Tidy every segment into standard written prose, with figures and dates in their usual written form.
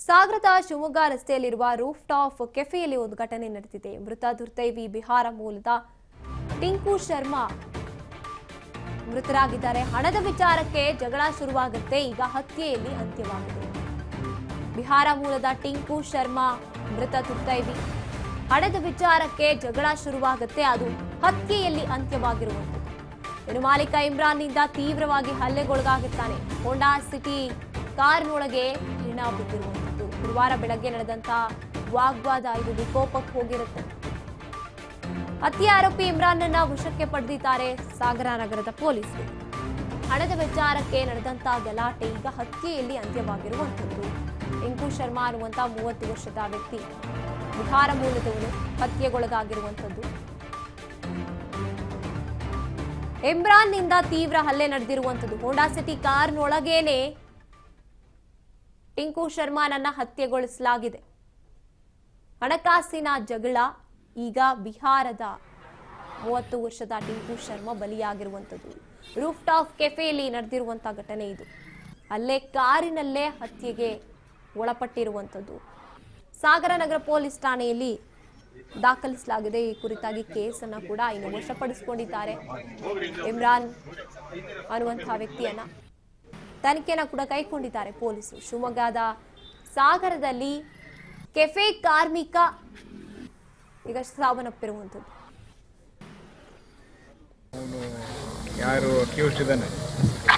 ಸಾಗರದ ಶಿವಮೊಗ್ಗ ರಸ್ತೆಯಲ್ಲಿರುವ roof top ಕೆಫೆಯಲ್ಲಿ ಒಂದು ಘಟನೆ ನಡೆದಿದೆ. ಮೃತ ದುರ್ದೈವಿ ಬಿಹಾರ ಮೂಲದ ಟಿಂಕು ಶರ್ಮಾ ಮೃತರಾಗಿದ್ದಾರೆ. ಹಣದ ವಿಚಾರಕ್ಕೆ ಜಗಳ ಶುರುವಾಗುತ್ತೆ. ಈಗ ಹತ್ಯೆಯಲ್ಲಿ ಅಂತ್ಯವಾಗಿದೆ. ಬಿಹಾರ ಮೂಲದ ಟಿಂಕು ಶರ್ಮಾ ಮೃತ ದುರ್ದೈವಿ. ಹಣದ ವಿಚಾರಕ್ಕೆ ಜಗಳ ಶುರುವಾಗುತ್ತೆ, ಅದು ಹತ್ಯೆಯಲ್ಲಿ ಅಂತ್ಯವಾಗಿರುವಂಥದ್ದು. ಇನ್ನು ಮಾಲೀಕ ಇಮ್ರಾನ್ನಿಂದ ತೀವ್ರವಾಗಿ ಹಲ್ಲೆಗೊಳಗಾಗುತ್ತಾನೆ. ಹೋಂಡಾ ಸಿಟಿ ಕಾರಿನೊಳಗೆ ಹೆಣ ಬಿದ್ದಿರುವಂಥದ್ದು. ಗುರುವಾರ ಬೆಳಗ್ಗೆ ನಡೆದಂತ ವಾಗ್ವಾದ ಇದು ವಿಕೋಪಕ್ಕೆ ಹೋಗಿರುತ್ತೆ. ಹತ್ಯೆ ಆರೋಪಿ ಇಮ್ರಾನ್ನನ್ನ ವಶಕ್ಕೆ ಪಡೆದಿದ್ದಾರೆ ಸಾಗರ ನಗರದ ಪೊಲೀಸರು. ಹಣದ ವಿಚಾರಕ್ಕೆ ನಡೆದಂತ ಗಲಾಟೆ ಈಗ ಹತ್ಯೆಯಲ್ಲಿ ಅಂತ್ಯವಾಗಿರುವಂಥದ್ದು. ಟಿಂಕು ಶರ್ಮಾ ಅನ್ನುವಂತ 30 ವರ್ಷದ ವ್ಯಕ್ತಿ ಬಿಹಾರ ಮೂಲದವನು ಹತ್ಯೆಗೊಳಗಾಗಿರುವಂಥದ್ದು. ಇಮ್ರಾನ್ನಿಂದ ತೀವ್ರ ಹಲ್ಲೆ ನಡೆದಿರುವಂಥದ್ದು. Honda City ಕಾರ್ನೊಳಗೇನೆ Tinku ಶರ್ಮಾನನ್ನ ಹತ್ಯೆಗೊಳಿಸಲಾಗಿದೆ. ಹಣಕಾಸಿನ ಜಗಳ. ಈಗ ಬಿಹಾರದ 30 ವರ್ಷದ ಟಿಂಕು ಶರ್ಮಾ ಬಲಿಯಾಗಿರುವಂಥದ್ದು. ರೂಫ್ ಟಾಪ್ ಕೆಫೆಯಲ್ಲಿ ನಡೆದಿರುವಂತಹ ಘಟನೆ ಇದು. ಅಲ್ಲೇ ಕಾರಿನಲ್ಲೇ ಹತ್ಯೆಗೆ ಒಳಪಟ್ಟಿರುವಂಥದ್ದು. ಸಾಗರ ನಗರ ಪೊಲೀಸ್ ಠಾಣೆಯಲ್ಲಿ ದಾಖಲಿಸಲಾಗಿದೆ. ಈ ಕುರಿತಾಗಿ ಕೇಸನ್ನ ಕೂಡ ಇನ್ನು ವಶಪಡಿಸಿಕೊಂಡಿದ್ದಾರೆ. ಇಮ್ರಾನ್ ಅನ್ನುವಂತಹ ವ್ಯಕ್ತಿಯನ್ನ ತನಿಖೆಯನ್ನ ಕೂಡ ಕೈಗೊಂಡಿದ್ದಾರೆ ಪೊಲೀಸರು. ಶಿವಮೊಗ್ಗದ ಸಾಗರದಲ್ಲಿ ಕೆಫೆ ಕಾರ್ಮಿಕ ಈಗ ಸಾವನ್ನಪ್ಪಿರುವಂಥದ್ದು. ಅವನು ಯಾರು ಅಕ್ಯೂಸ್ಡ್ ಇದ್ದಾನೆ,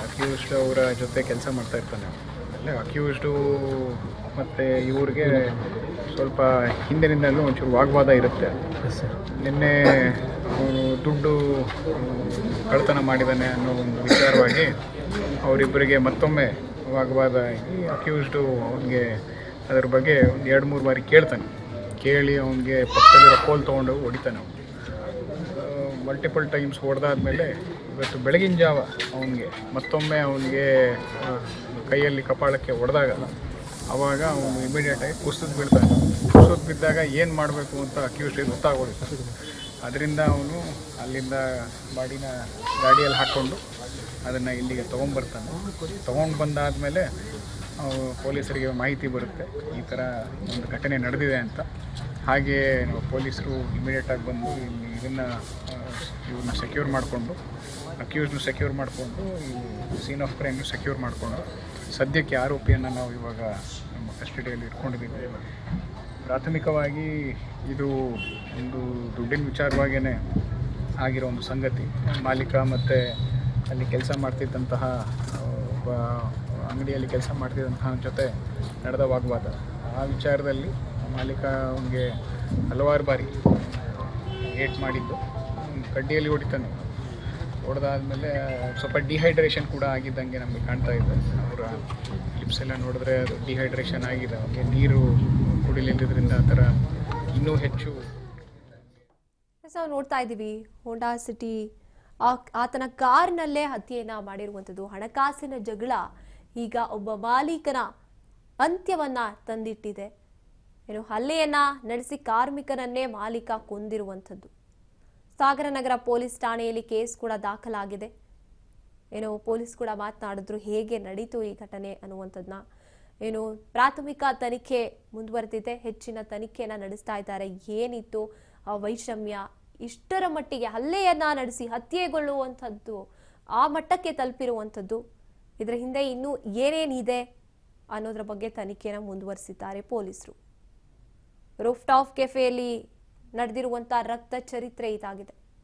ಅಕ್ಯೂಸ್ಡ್ ಅವರ ಜೊತೆ ಕೆಲಸ ಮಾಡ್ತಾ ಇರ್ತಾನೆ. ಅಲ್ಲೇ ಅಕ್ಯೂಸ್ಡು ಮತ್ತು ಇವ್ರಿಗೆ ಸ್ವಲ್ಪ ಹಿಂದಿನಿಂದಲೂ ಒಂಚೂರು ವಾಗ್ವಾದ ಇರುತ್ತೆ. ನಿನ್ನೆ ಅವನು ದುಡ್ಡು ಕಳ್ಳತನ ಮಾಡಿದ್ದಾನೆ ಅನ್ನೋ ಒಂದು ವಿಚಾರವಾಗಿ ಅವರಿಬ್ಬರಿಗೆ ಮತ್ತೊಮ್ಮೆ ವಾಗ್ವಾದ ಆಗಿ ಅಕ್ಯೂಸ್ಡು ಅವನಿಗೆ ಅದ್ರ ಬಗ್ಗೆ ಒಂದು 2-3 ಬಾರಿ ಕೇಳ್ತಾನೆ. ಕೇಳಿ ಅವನಿಗೆ ಪಕ್ಕದಲ್ಲಿರೋ ಕೋಲ್ ತೊಗೊಂಡೋಗಿ ಹೊಡಿತಾನೆ. ಅವನು ಮಲ್ಟಿಪಲ್ ಟೈಮ್ಸ್ ಹೊಡೆದಾದ್ಮೇಲೆ ಇವತ್ತು ಬೆಳಗಿನ ಜಾವ ಅವನಿಗೆ ಮತ್ತೊಮ್ಮೆ ಅವನಿಗೆ ಕೈಯಲ್ಲಿ ಕಪಾಳಕ್ಕೆ ಹೊಡೆದಾಗಲ್ಲ. ಆವಾಗ ಅವನು ಇಮಿಡಿಯೇಟಾಗಿ ಕುಸಿದು ಬೀಳ್ತಾನೆ. ಕುಸಿದು ಬಿದ್ದಾಗ ಏನು ಮಾಡಬೇಕು ಅಂತ ಅಕ್ಯೂಸ್ಡಿಗೆ ಗೊತ್ತಾಗೋದು. ಅದರಿಂದ ಅವನು ಅಲ್ಲಿಂದ ಬಾಡಿನ ಗಾಡಿಯಲ್ಲಿ ಹಾಕ್ಕೊಂಡು ಅದನ್ನು ಇಲ್ಲಿಗೆ ತೊಗೊಂಬರ್ತಾನೆ. ತೊಗೊಂಡು ಬಂದಾದಮೇಲೆ ಪೊಲೀಸರಿಗೆ ಮಾಹಿತಿ ಬರುತ್ತೆ ಈ ಥರ ಒಂದು ಘಟನೆ ನಡೆದಿದೆ ಅಂತ. ಹಾಗೆ ಪೊಲೀಸರು ಇಮಿಡಿಯೇಟಾಗಿ ಬಂದು ಇಲ್ಲಿ ಇವ್ರನ್ನ ಸೆಕ್ಯೂರ್ ಮಾಡಿಕೊಂಡು ಅಕ್ಯೂಸ್ಡ್ನು ಸೆಕ್ಯೂರ್ ಮಾಡಿಕೊಂಡು ಈ ಸೀನ್ ಆಫ್ ಕ್ರೈಮ್ನು ಸೆಕ್ಯೂರ್ ಮಾಡಿಕೊಂಡು ಸದ್ಯಕ್ಕೆ ಆರೋಪಿಯನ್ನು ನಾವು ಇವಾಗ ನಮ್ಮ ಕಸ್ಟಡಿಯಲ್ಲಿ ಇಟ್ಕೊಂಡಿದ್ದೀವಿ. ಪ್ರಾಥಮಿಕವಾಗಿ ಇದು ಒಂದು ದುಡ್ಡಿನ ವಿಚಾರವಾಗಿಯೇ ಆಗಿರೋ ಒಂದು ಸಂಗತಿ. ಮಾಲೀಕ ಮತ್ತು ಅಲ್ಲಿ ಕೆಲಸ ಮಾಡ್ತಿದ್ದಂತಹ ಒಬ್ಬ ಅಂಗಡಿಯಲ್ಲಿ ಕೆಲಸ ಮಾಡ್ತಿದ್ದಂತಹ ಜೊತೆ ನಡೆದ ವಾಗ್ವಾದ. ಆ ವಿಚಾರದಲ್ಲಿ ಮಾಲೀಕ ಅವನಿಗೆ ಹಲವಾರು ಬಾರಿ ಏಟ್ ಮಾಡಿದ್ದು. ಕಡ್ಡಿಯಲ್ಲಿ ಹೊಡಿತಾನೆ. ಹೊಡೆದಾದ್ಮೇಲೆ ಸ್ವಲ್ಪ ಡಿಹೈಡ್ರೇಷನ್ ಕೂಡ ಆಗಿದ್ದಂಗೆ ನಮಗೆ ಕಾಣ್ತಾ ಇದೆ. ಅವರ ಲಿಪ್ಸ್ ಎಲ್ಲ ನೋಡಿದ್ರೆ ಅದು ಡಿಹೈಡ್ರೇಷನ್ ಆಗಿದೆ. ಅವನಿಗೆ ನೀರು ಕುಡಿಲಿಲ್ಲದ್ರಿಂದ ಆ ಥರ ಇನ್ನೂ ಹೆಚ್ಚು ನೋಡ್ತಾ ಇದ್ದೀವಿ. ಹೋಂಡಾ ಸಿಟಿ ಆತನ ಕಾರ್ನಲ್ಲೇ ಹತ್ಯೆಯನ್ನ ಮಾಡಿರುವಂಥದ್ದು. ಹಣಕಾಸಿನ ಜಗಳ ಈಗ ಒಬ್ಬ ಮಾಲೀಕನ ಅಂತ್ಯವನ್ನ ತಂದಿಟ್ಟಿದೆ. ಏನು ಹಲ್ಲೆಯನ್ನ ನಡೆಸಿ ಕಾರ್ಮಿಕನನ್ನೇ ಮಾಲೀಕ ಕೊಂದಿರುವಂಥದ್ದು. ಸಾಗರ ನಗರ ಪೊಲೀಸ್ ಠಾಣೆಯಲ್ಲಿ ಕೇಸ್ ಕೂಡ ದಾಖಲಾಗಿದೆ. ಏನು ಪೊಲೀಸ್ ಕೂಡ ಮಾತನಾಡಿದ್ರು ಹೇಗೆ ನಡೀತು ಈ ಘಟನೆ ಅನ್ನುವಂಥದ್ದನ್ನ. ಏನು ಪ್ರಾಥಮಿಕ ತನಿಖೆ ಮುಂದುವರೆದಿದೆ. ಹೆಚ್ಚಿನ ತನಿಖೆಯನ್ನ ನಡೆಸ್ತಾ ಇದ್ದಾರೆ. ಏನಿತ್ತು ಆ ವೈಷಮ್ಯ, ಇಷ್ಟರ ಮಟ್ಟಿಗೆ ಹಲ್ಲೆಯನ್ನ ನಡೆಸಿ ಹತ್ಯೆಗೊಳ್ಳುವಂಥದ್ದು ಆ ಮಟ್ಟಕ್ಕೆ ತಲುಪಿರುವಂಥದ್ದು. ಇದರ ಹಿಂದೆ ಇನ್ನೂ ಏನೇನಿದೆ ಅನ್ನೋದ್ರ ಬಗ್ಗೆ ತನಿಖೆಯನ್ನು ಮುಂದುವರಿಸಿದ್ದಾರೆ ಪೊಲೀಸರು. ರೂಫ್ ಟಾಪ್ ಕೆಫೆಯಲ್ಲಿ ನಡೆದಿರುವಂತಹ ರಕ್ತ ಚರಿತ್ರೆ ಇದಾಗಿದೆ.